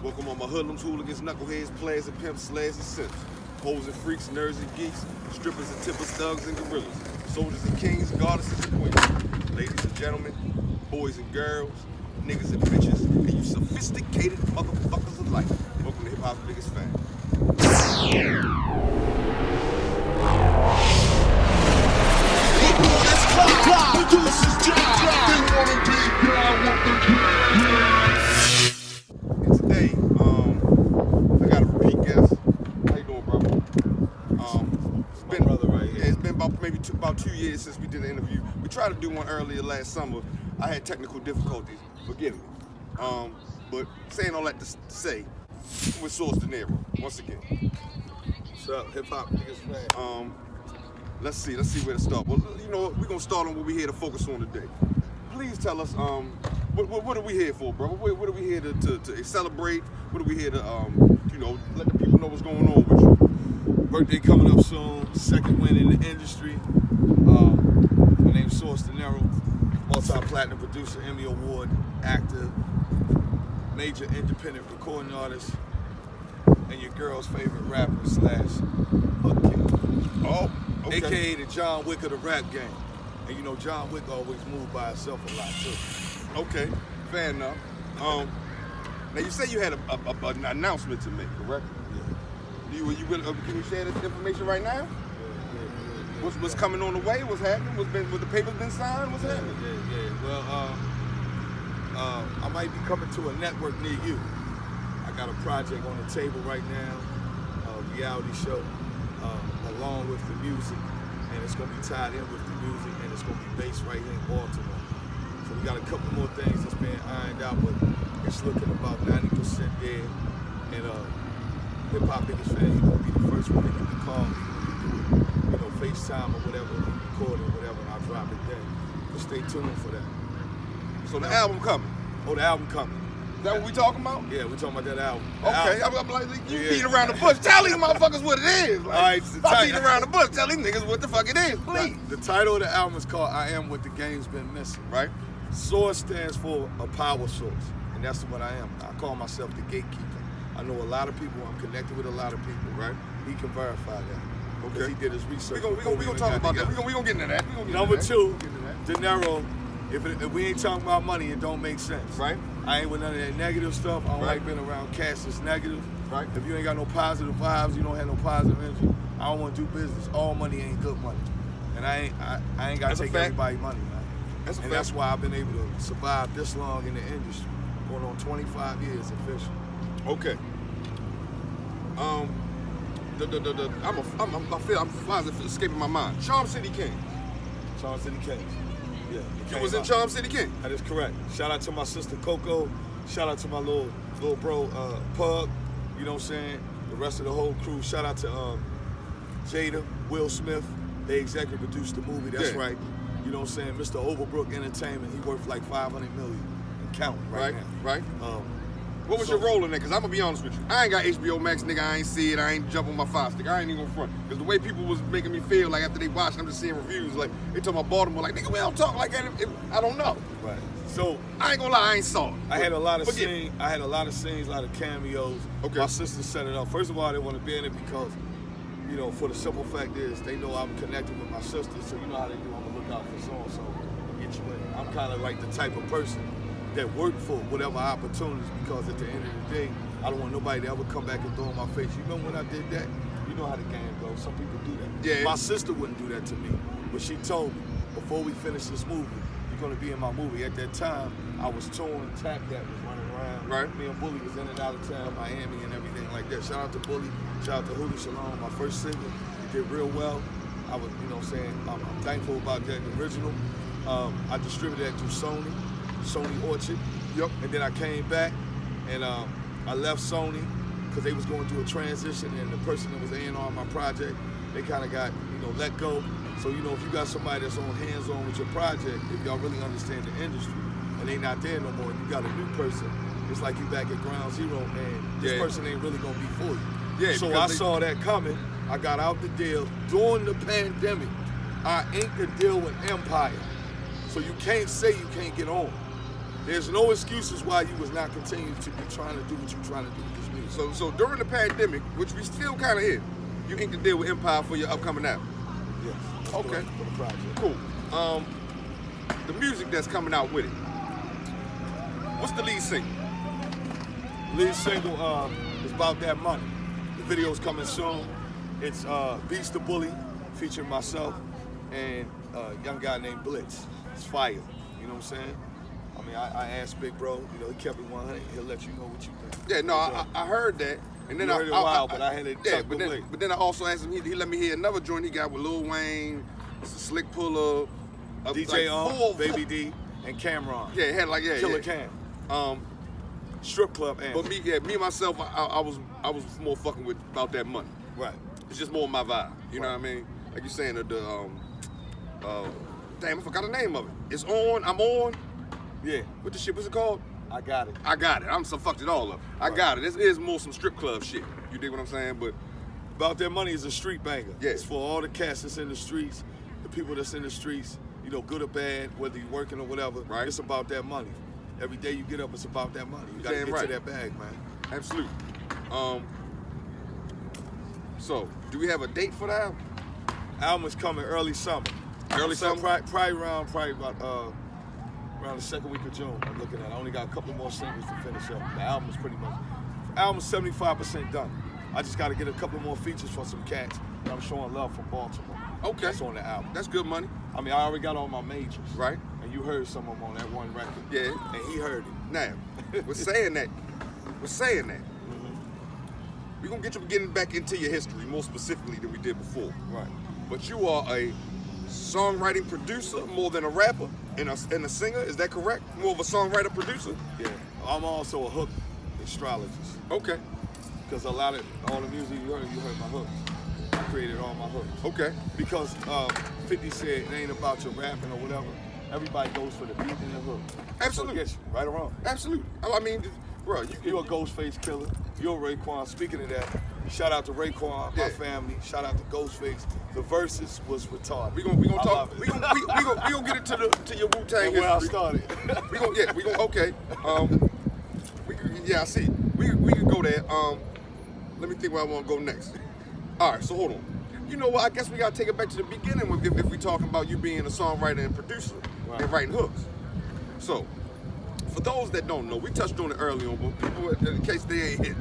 Welcome all my hoodlums, hooligans, knuckleheads, players and pimps, slaves and simps. Hoes and freaks, nerds and geeks, strippers and tippers, thugs and gorillas. Soldiers and kings, goddesses and queens. Ladies and gentlemen, boys and girls, niggas and bitches, and you sophisticated motherfuckers of life. Welcome to Hip Hop's Biggest Fan. And today, I got a repeat guest. How you doing, bro? It's been about 2 years since we did an interview. We tried to do one earlier last summer. I had technical difficulties. Forgive me. But saying all that to say, with Sorcez Dieniro once again. What's up, Hip Hop Biggest Fan? Let's see where to start. Well, you know what? We're gonna start on what we're here to focus on today. Please tell us, what are we here for, bro? What are we here to celebrate? What are we here to, let the people know what's going on with you? Birthday coming up soon, second win in the industry. My name's Sorcez Dieniro, multi-platinum producer, Emmy Award, actor, major independent recording artist, and your girl's favorite rapper / hook king. Oh, okay. AKA the John Wick of the rap game. And you know John Wick always moved by himself a lot too. Okay, fair enough. Now you say you had an announcement to make, correct? Yeah. Can you share this information right now? Yeah. What's coming on the way? What's happening? Was the papers been signed? What's happening? Yeah. Well, I might be coming to a network near you. I got a project on the table right now, a reality show, along with the music, and it's gonna be tied in with the music, and it's gonna be based right here in Baltimore. So we got a couple more things that's being ironed out, but it's looking about 90% there. And Hip Hop Biggest Fan, he's gonna be the first one to get the call me when we do it, FaceTime or whatever, record it, whatever, and I'll drop it then. But stay tuned for that. So the album coming. Oh, the album coming. Is that what we talking about? Yeah, we talking about that album. Okay, I'm like, you beating around the bush. Tell these motherfuckers what it is. Like, all right, stop beating around the bush. Tell these niggas what the fuck it is, please. The title of the album is called I Am What the Game's Been Missing, right? Source stands for a power source, and that's what I am. I call myself the gatekeeper. I know a lot of people. I'm connected with a lot of people, right? He can verify that. Okay. He did his research. We gonna talk about that. We gonna get into that. Number two, Dieniro. If we ain't talking about money, it don't make sense. Right. I ain't with none of that negative stuff. I don't like being around cats that's negative. Right. If you ain't got no positive vibes, you don't have no positive energy, I don't want to do business. All money ain't good money. And I ain't got to take everybody's money, man. That's why I've been able to survive this long in the industry. Going on 25 years official. Okay. I'm escaping my mind. Charm City King. Charm City King. Yeah. You was in Charm City King? That is correct. Shout out to my sister Coco. Shout out to my little bro Pug. You know what I'm saying? The rest of the whole crew. Shout out to Jada, Will Smith. They executive produced the movie. That's right. You know what I'm saying? Mr. Overbrook Entertainment. He worth like $500 million and counting right now. Right. What was your role in that? Because I'm going to be honest with you. I ain't got HBO Max, nigga. I ain't see it. I ain't jump on my Fire Stick. I ain't even gonna front. Because the way people was making me feel, like after they watched, I'm just seeing reviews, like, they talking about Baltimore, like, nigga, we don't talk like that. I don't know. Right. So, I ain't gonna lie, I ain't saw it. I had a lot of scenes, a lot of cameos. Okay. My sister set it up. First of all, they want to be in it because, you know, for the simple fact is, they know I'm connected with my sister, so you know how they do. I'm gonna look out for so-and-so and get you in. I'm kind of like the type of person that work for whatever opportunities, because at the end of the day, I don't want nobody to ever come back and throw in my face. You know when I did that? You know how the game goes. Some people do that. Yeah. My sister wouldn't do that to me, but she told me, before we finish this movie, you're gonna be in my movie. At that time, I was touring, Tap That was running around. Right. Me and Bully was in and out of town, Miami and everything like that. Shout out to Bully, shout out to Huli, Shallone, my first single. It did real well. I was, you know what I'm saying, I'm thankful about that, the original. I distributed that through Sony Orchard. Yep. And then I came back and I left Sony because they was going through a transition, and the person that was A&R on my project, they kind of got, let go. So, if you got somebody that's on hands-on with your project, if y'all really understand the industry, and they not there no more, and you got a new person, it's like you back at ground zero, and this person ain't really gonna be for you. Yeah. So I saw that coming. I got out the deal. During the pandemic, I inked the deal with Empire. So you can't say you can't get on. There's no excuses why you was not continuing to be trying to do what you're trying to do with this music. So during the pandemic, which we still kind of in, you inked a deal with Empire for your upcoming album. Yes. Okay. For the project. Cool. The music that's coming out with it. What's the lead single? Lead single is About That Money. The video's coming soon. It's Beats the Bully, featuring myself and a young guy named Blitz. It's fire. You know what I'm saying? I mean, I asked Big Bro, you know, he kept it 100. He'll let you know what you think. Yeah, no, I heard that. And then you heard it a while, but I had it tucked away. But then I also asked him, he let me hear another joint he got with Lil Wayne, Slick Puller, DJ like Baby D, and Cameron. Yeah, it had like, Killer Cam. Strip club and. But me myself, I was more fucking with About That Money. Right. It's just more my vibe. You know what I mean? Like you saying damn, I forgot the name of it. It's on. I'm on. Yeah. What the shit was it called? I got it. I got it. I'm so fucked it all up. I got it. This is more some strip club shit. You dig what I'm saying? But About That Money is a street banger. Yeah. It's for all the cats that's in the streets, the people that's in the streets, you know, good or bad, whether you're working or whatever. Right. It's about that money. Every day you get up, it's about that money. You gotta get to that bag, man. Absolutely. So, do we have a date for that? Album is coming early summer. Early summer? Probably about around the second week of June. I'm looking at. I only got a couple more singles to finish up. The album is pretty much. The album's 75% done. I just got to get a couple more features for some cats. I'm showing love from Baltimore. Okay. That's on the album. That's good money. I mean, I already got all my majors. Right. And you heard some of them on that one record. Yeah. And he heard it. Now, we're saying that. We're going to get you getting back into your history more specifically than we did before. Right. But you are a songwriting producer more than a rapper and a singer. Is that correct? More of a songwriter producer? Yeah. I'm also a hook astrologist. Okay. Because all the music you heard my hooks. I created all my hooks. Okay. Because 50 said it ain't about your rapping or whatever. Everybody goes for the beat and the hook. Absolutely. So it gets you, right or wrong. Absolutely. I mean, bro, you're a Ghostface killer. You're Raekwon. Speaking of that, shout out to Raekwon, my family. Shout out to Ghostface. The verses was retarded. We gonna talk. We gonna get into to your Wu-Tang history. Where I started. Okay. I see. We can go there. Let me think where I want to go next. All right, so hold on. You know what? I guess we gotta take it back to the beginning if we talking about you being a songwriter and producer and writing hooks. So, for those that don't know, we touched on it early on, but people, in case they ain't hit.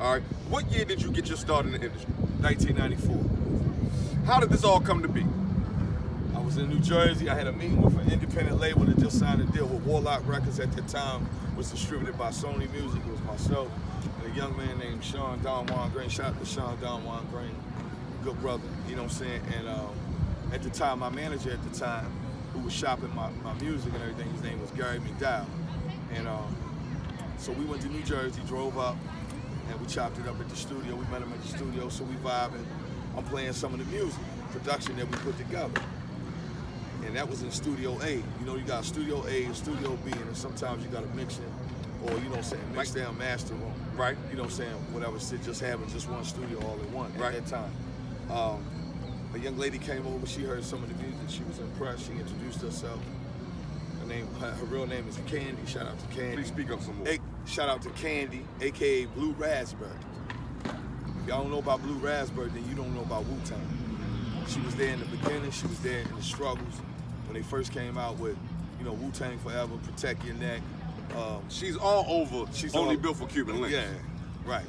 All right, what year did you get your start in the industry? 1994. How did this all come to be? I was in New Jersey. I had a meeting with an independent label that just signed a deal with Warlock Records at the time. Was distributed by Sony Music. It was myself and a young man named Sean Don Juan Green. Shout out to Sean Don Juan Green, good brother. You know what I'm saying? And at the time, my manager at the time, who was shopping my music and everything, his name was Gary McDowell. And so we went to New Jersey, drove up, and we chopped it up at the studio. We met him at the studio, so we vibing. I'm playing some of the music, production that we put together. And that was in Studio A. You know, you got Studio A and Studio B, and then sometimes you got to mix it, or, you know what I'm saying, mix down master room. Right. You know what I'm saying, whatever, just having just one studio all in one at that time. A young lady came over, she heard some of the music, she was impressed, she introduced herself. Her real name is Candy. Shout out to Candy. Please speak up some more. Shout out to Candy, aka Blue Raspberry. If y'all don't know about Blue Raspberry, then you don't know about Wu-Tang. She was there in the beginning. She was there in the struggles when they first came out with, you know, Wu-Tang Forever, Protect Your Neck. She's all over. She's only built for Cuban links. Yeah, right.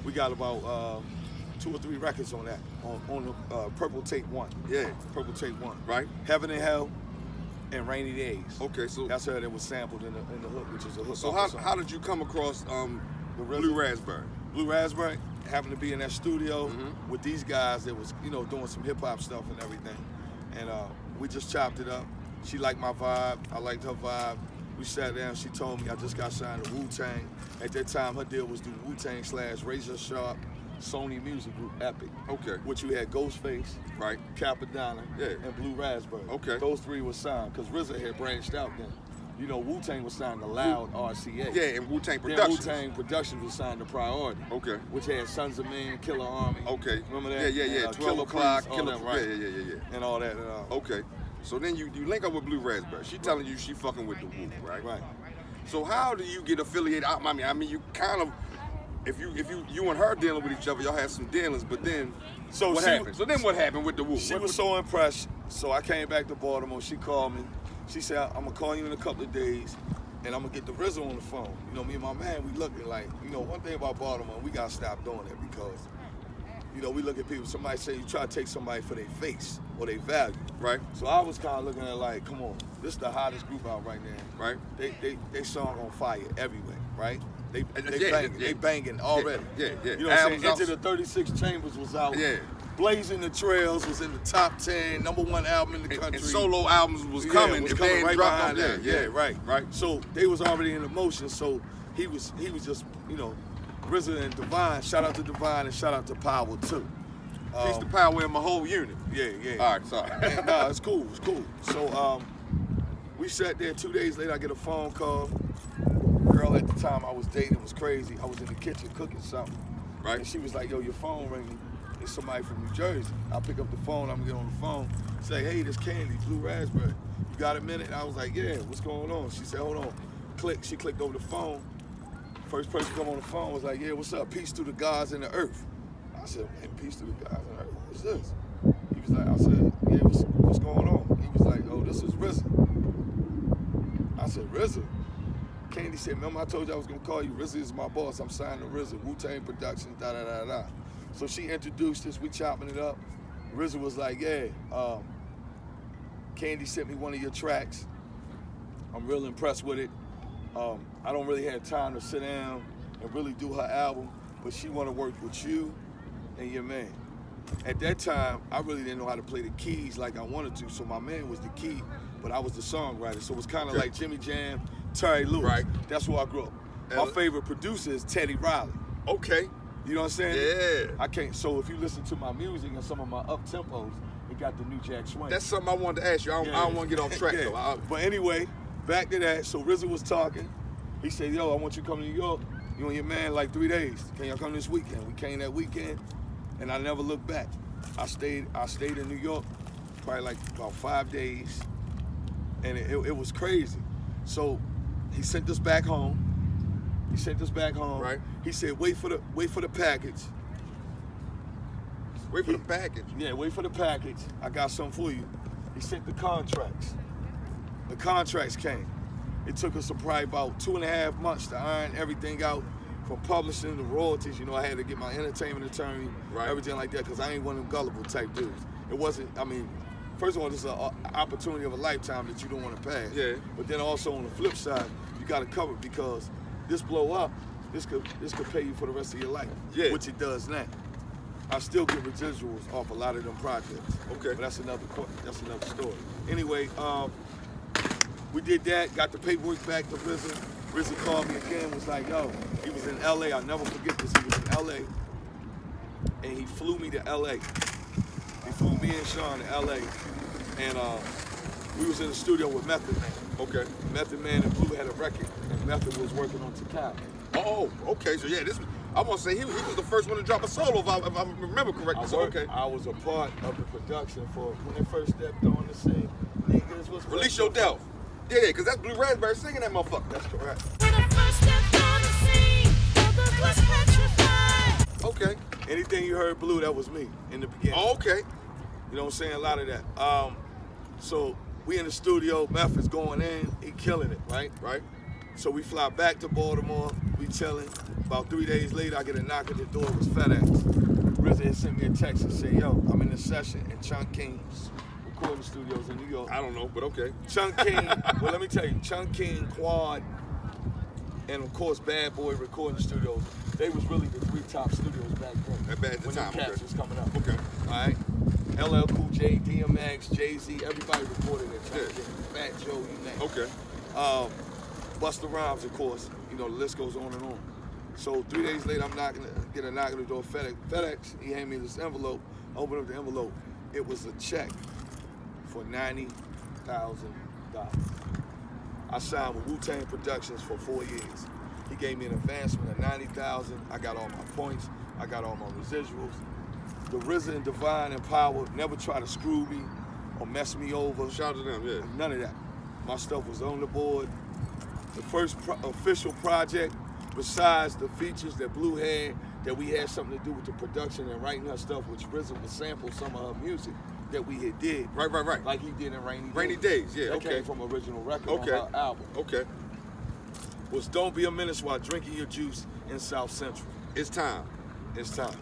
We got about 2 or 3 records on that, on the Purple Tape 1. Yeah. Purple Tape 1. Right. Heaven and Hell and Rainy Days. Okay, so that's her that was sampled in the hook, which is a hook. So how did you come across the Blue Raspberry? Blue Raspberry happened to be in that studio with these guys that was, you know, doing some hip hop stuff and everything, and we just chopped it up. She liked my vibe, I liked her vibe. We sat down. She told me I just got signed to Wu-Tang. At that time, her deal was do Wu-Tang / RZA Sharp, Sony Music Group, Epic. Okay. Which you had Ghostface, right, Capadonna, and Blue Raspberry. Okay. Those 3 were signed because RZA had branched out then. You know, Wu-Tang was signed to Loud RCA. Yeah, and Wu-Tang Productions. Then Wu-Tang Productions was signed to Priority. Okay. Which had Sons of Men, Killer Army. Okay. Remember that? Yeah. 12 Killer o'clock. Priest, all that, right? Yeah. And all that. Okay. So then you link up with Blue Raspberry. She telling you she fucking with the Wu, right? Right. So how do you get affiliated? I mean, you kind of, if you and her dealing with each other, y'all had some dealings, but then what happened? So then what happened with the Wu? She was so impressed. So I came back to Baltimore. She called me. She said, I'm gonna call you in a couple of days, and I'm gonna get the RZA on the phone. You know, me and my man, we looking like, you know, one thing about Baltimore, we gotta stop doing it because, you know, we look at people, somebody say you try to take somebody for their face or their value. Right. So I was kind of looking at it like, come on, this is the hottest group out right now. Right. They song on fire everywhere, right? They Yeah. banging already. Yeah. You know what I'm saying? Albums Into the 36 Chambers was out. Yeah. Blazing the Trails was in the top 10, #1 album in the country. And solo albums was Yeah, coming. was If coming they right dropped behind them, that. yeah, right. So they was already in the motion. So he was just, you know, RZA and Divine. Shout out to Divine and shout out to Power too. Peace to Power in my whole unit. Yeah. All right, sorry. Nah, it's cool. So we sat there. 2 days later, I get a phone call. Girl at the time I was dating, it was crazy. I was in the kitchen cooking something. Right. And she was like, yo, your phone ringing. It's somebody from New Jersey. I pick up the phone, I'm gonna get on the phone, say, hey, this Candy, Blue Raspberry. You got a minute? And I was like, yeah, what's going on? She said, hold on. Click, she clicked over the phone. First person come on the phone was like, yeah, what's up? Peace to the gods and the earth. I said, hey, peace to the gods and the earth. What's this? He was like, I said, yeah, what's going on? He was like, oh, this is RZA. I said, RZA? Candy said, remember I told you I was gonna call you? RZA is my boss. I'm signed to RZA, Wu-Tang Productions, da-da-da-da. So she introduced us, we chopping it up. RZA was like, yeah, Candy sent me one of your tracks. I'm real impressed with it. I don't really have time to sit down and really do her album, but she wanna work with you and your man. At that time, I really didn't know how to play the keys like I wanted to, so my man was the key, but I was the songwriter. So it was kind of like Jimmy Jam, Terry Lewis. Right. That's where I grew up. My favorite producer is Teddy Riley. Okay. You know what I'm saying? Yeah. I can't. So if you listen to my music and some of my up tempos, it got the new Jack Swing. That's something I wanted to ask you. I don't want to get off track though. But anyway, back to that. So RZA was talking. He said, "Yo, I want you to come to New York. You and your man like 3 days. Can y'all come this weekend?" We came that weekend, and I never looked back. I stayed in New York, probably like about 5 days, and it was crazy. So he sent us back home. Right. He said, wait for the package. Wait for the package. Yeah, wait for the package. I got something for you. He sent the contracts. The contracts came. It took us probably about 2.5 months to iron everything out, from publishing to royalties. You know, I had to get my entertainment attorney, everything like that, because I ain't one of them gullible type dudes. It wasn't, I mean, first of all, this is an opportunity of a lifetime that you don't want to pass. Yeah. But then also on the flip side, you got to cover it, because this blow up, this could pay you for the rest of your life. Yeah. Which it does now. I still get residuals off a lot of them projects. Okay. But that's another story. Anyway, we did that, got the paperwork back to RZA. RZA called me again, was like, yo, he was in LA, I'll never forget this. He was in LA, and he flew me to LA. He flew me and Sean to LA, and we was in the studio with Method Man. Okay. Method Man and Blue had a record, and Method was working on Takao. Oh, okay. So yeah, I want to say he was the first one to drop a solo, if I remember correctly. I was a part of the production for when they first stepped on the scene. Niggas was Release Your Doubt. Yeah, because that's Blue Raspberry singing that motherfucker. That's correct. When I first stepped on the scene, the was petrified. Okay. Anything you heard Blue, that was me in the beginning. Oh, okay. You know what I'm saying? A lot of that. So we in the studio, Method's going in, he killing it, right? Right. So we fly back to Baltimore, we chilling. About 3 days later, I get a knock at the door, it was FedEx. RZA had sent me a text and said, yo, I'm in a session in Chunk King's recording studios in New York. I don't know, but okay. Chunk King, well, let me tell you, Chunk King, Quad, and of course Bad Boy recording studios, they was really the 3 top studios back then. At the time, When cats was coming up. Okay. All right? LL Cool J, DMX, Jay-Z, everybody recorded at Chunk King. Fat Joe, you name it. Okay. Busta Rhymes, of course. You know, the list goes on and on. So 3 days later, I'm get a knock at the door. FedEx, he handed me this envelope. I opened up the envelope. It was a check for $90,000. I signed with Wu-Tang Productions for 4 years. He gave me an advancement of $90,000. I got all my points. I got all my residuals. The RZA and Divine and Power never try to screw me or mess me over. Shout out to them, yeah. None of that. My stuff was on the board. the first official project, besides the features that Blue had, that we had something to do with the production and writing her stuff, which RZA would sample some of her music that we had did. Right. Like he did in Rainy Days. Rainy Days, yeah, That okay. came from original record Okay. on her album. Okay. Was Don't Be a Menace While Drinking Your Juice in South Central. It's time. It's time.